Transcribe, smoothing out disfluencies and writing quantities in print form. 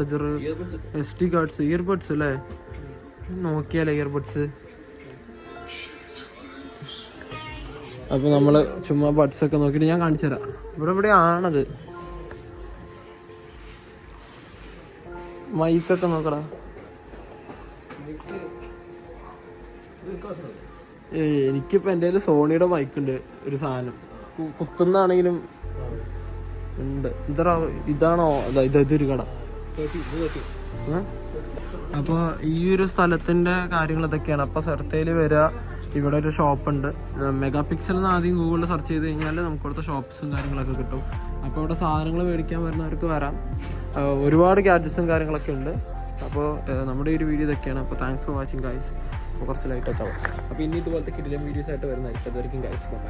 Charger, SD cards, earbuds അല്ലേ, നോക്കിയാലേ earbuds. അപ്പോൾ നമ്മൾ ചുമ്മാ ബഡ്സൊക്കെ നോക്കിയിട്ട് ഞാൻ കാണിച്ചു തരാം. ഇവിടെ ആണത്. മൈക്കൊക്കെ നോക്കടാ. എനിക്കിപ്പോൾ എൻ്റെ കയ്യിൽ സോണിയുടെ മൈക്കുണ്ട്, ഒരു സാധനം കുത്തുന്നാണെങ്കിലും ഉണ്ട്. ഇതാണോ ഇതൊരു കട. അപ്പോൾ ഈ ഒരു സ്ഥലത്തിൻ്റെ കാര്യങ്ങൾ ഇതൊക്കെയാണ്. അപ്പോൾ സെർത്തയിൽ വരിക, ഇവിടെ ഒരു ഷോപ്പുണ്ട്. മെഗാ പിക്സൽ എന്ന് ആദ്യം ഗൂഗിളിൽ സെർച്ച് ചെയ്ത് കഴിഞ്ഞാൽ നമുക്ക് ഇവിടുത്തെ ഷോപ്സും കാര്യങ്ങളൊക്കെ കിട്ടും. അപ്പോൾ ഇവിടെ സാധനങ്ങൾ മേടിക്കാൻ വരുന്നവർക്ക് വരാം. ഒരുപാട് ഗാഡ്ജറ്റ്സും കാര്യങ്ങളൊക്കെ ഉണ്ട്. അപ്പോൾ നമ്മുടെ ഈ ഒരു വീഡിയോ ഇതൊക്കെയാണ്. അപ്പോൾ താങ്ക്സ് ഫോർ വാച്ചിങ് ഗൈസ്. അപ്പോൾ കുറച്ച് ലൈറ്റൊക്കെ ആവും. അപ്പോൾ ഇനി ഇതുപോലത്തെ കിടിലൻ വീഡിയോസ് ആയിട്ട് വരുന്നതായിരിക്കും. അതുവരെയും ഗൈസ് ബൈ.